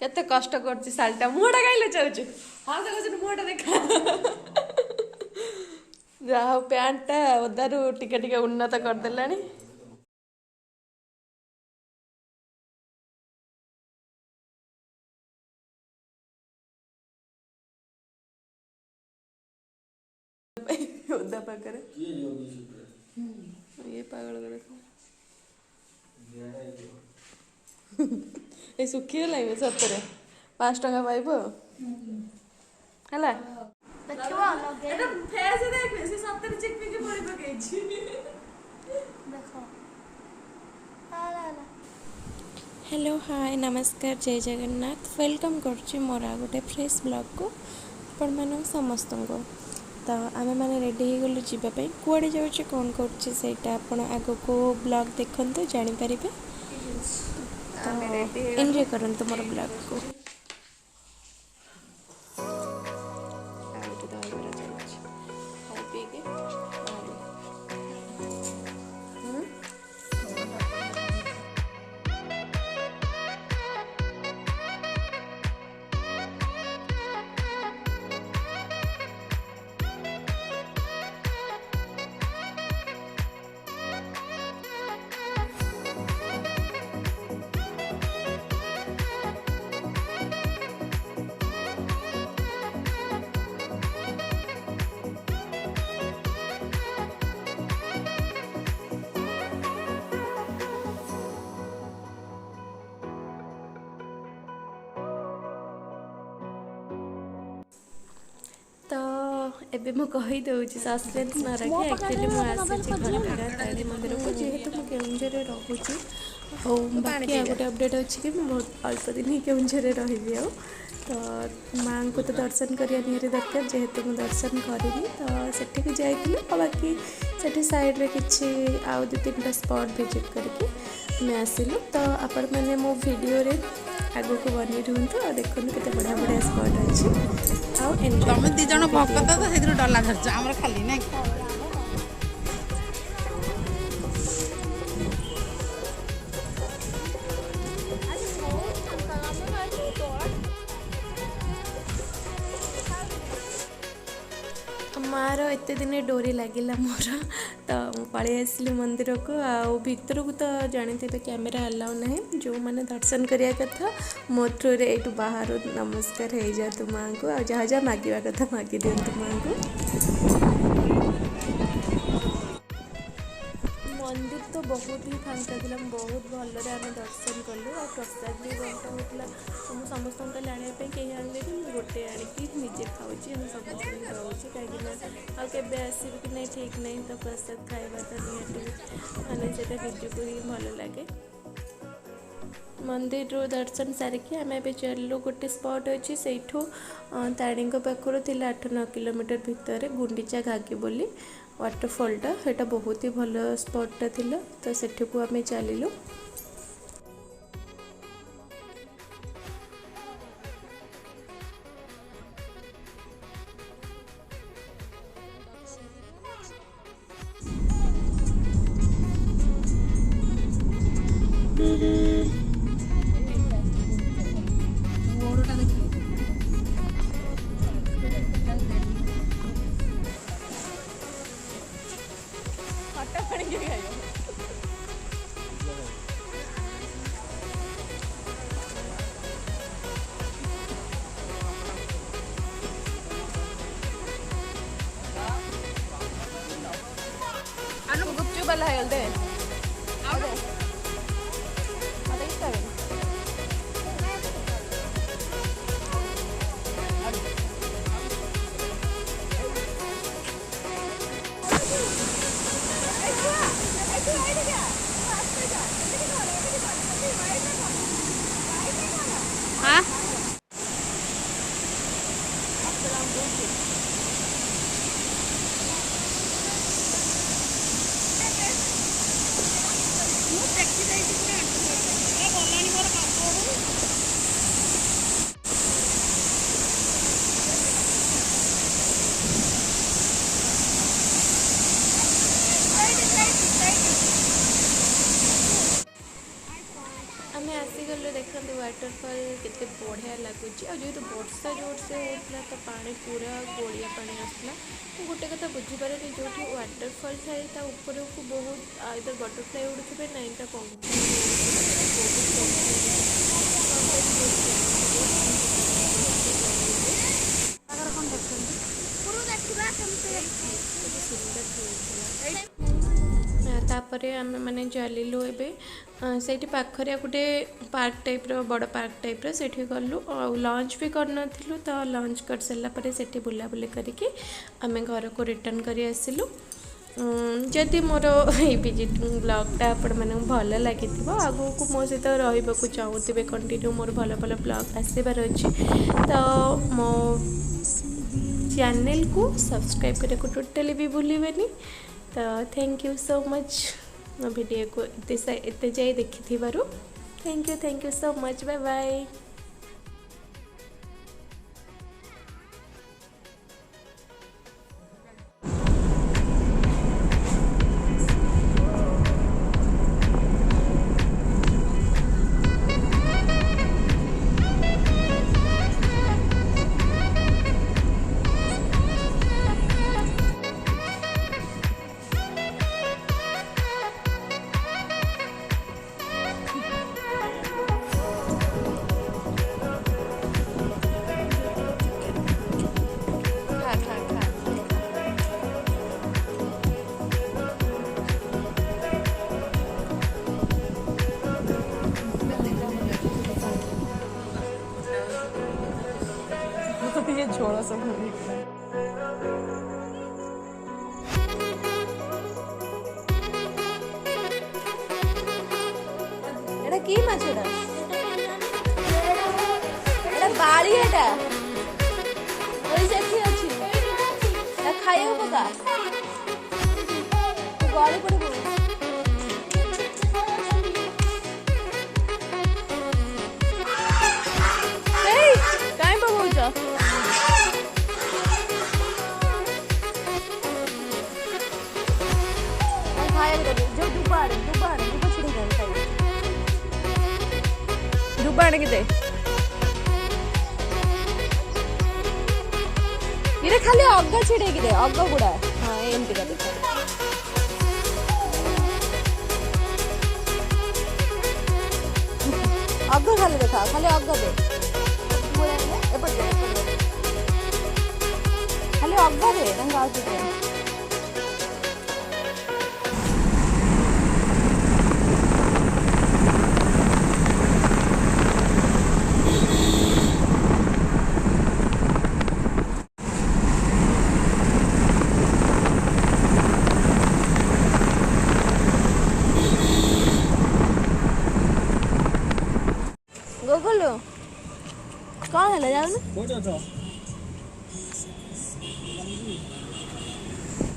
केते कष्ट करछि सालटा मुहटा गाइले चाउछु हां से कहछ मुहटा देखा जाओ पैंटा ओदारू टिके टिके उन्नत कर देलानी ओदा पाकर ये पागल करे ए सुखी गला सतरे 5 टका पाइब है हेलो हाय नमस्कार जय जगन्नाथ वेलकम कर मोर आ गोटे फ्रेश ब्लॉग को आपण मान समस्त को तो आम मैंने रेडी हो गलु जावाई कूड़े जाऊँ कौन करा आपण आग को ब्लॉग देखते जानीपर तो एंजॉय करंतु मोर ब्लॉग को तो एबे मु कही दूसरी सस्पेंस न रखी एक्चुअली मुझे घंटागा तारिणी मंदिर को जेहेतु मुझे केउंझर रोचे और बाकी आ गोटे अपडेट अच्छी कि बहुत अल्प दिन ही केउंझर रही आ तो माँ को तो दर्शन करने निहरी दरकार जेहेतु मुझे दर्शन करी तो सेठी जाइए और बाकी सेठी साइड रे किछि आउ 2-3टा स्पॉट विजिट करके आसिलु तो आपण मैंने मो वीडियो रे आगो को बनी रुहतु और देखो केते बढ़िया बढ़िया स्पॉट अच्छी आउ एंजॉय तुम दी जन भक्त तो से डला खर्च आम खाली ना मार एत दिन डोरी लगे मोर तो पलि आसली मंदिर को आउ भीतर को तो जानते कैमेरा अलाउ ना जो मैंने दर्शन करने कथा मो थ्रू रे यू बाहर नमस्कार हो जातु माँ को आ जहाँ जहाँ मांगा कथा मागी दिंतु माँ को मंदिर तो बहुत ही फांका था बहुत भलरे आम दर्शन कलु और प्रसाद भी बंटा होता समस्त आने कहीं आने गोटे आणिकी निजे खाऊँगी समस्त दूसरी कहीं आके आसबि कि नहीं ठीक नहीं तो प्रसाद खावा तो निहत माने से निजक ही भल लगे मंदिर दर्शन सारिकी आम ए चलू गोटे स्पॉट अच्छी से ताणी पाखर थी 8-9 किलोमीटर भितर गुंडीचा घागी बोली वाटरफॉलटा सेटा बहुत ही भल स्पॉटटा थिला तो सेठी को आम चलिलु वाला है दे आम आसीगलु देखते वाटरफल केते बढ़िया लगुच जेहेतु वर्षा जोर से होता तो पानी पूरा गोलिया पानी आसला गोटे कथा बुझीपारे जो वाटरफल थाए ऊपर को बहुत आइदर बटरफ्लाई उड़ुथे ना इटा तापरे आम मैंने चलू एवं से पाखरिया गोटे पार्क टाइप बड़ पार्क टाइप से गलु लंच भी करनु तो लंच कर सारापर से बुलाबुली करके आम घर को रिटर्न कर आसिलु जदि मोर ये विजिट ब्लॉगटा आपण मानक भल लगी आगू को मो सहित रहा चाहूबे कंटिन्यू मोर भल भल ब्लॉग आसबार अच्छे तो मो चैनल को सब्सक्राइब करने को टोटली भी भूलिबेनी तो थैंक यू सो मच मो वीडियो को इतने जाए देखि thank you so much bye bye. ये छोड़ा सब एटा की माछ एटा एटा बाली एटा ओइ सेठी अछि एटा खाइयो पका गाली पड़े ए काई पकाउछ जो दुबार छिड़ी गई खाइए दुबार के दे ये खाली अग्ग छिड़े की दे अग्ग गुड़ा हाँ एमती का देखा अग्ग खाली देखा खाली अग्ग दे खाली अग्ग दे रंगा दे गोगलो कौन है ले जाओ ना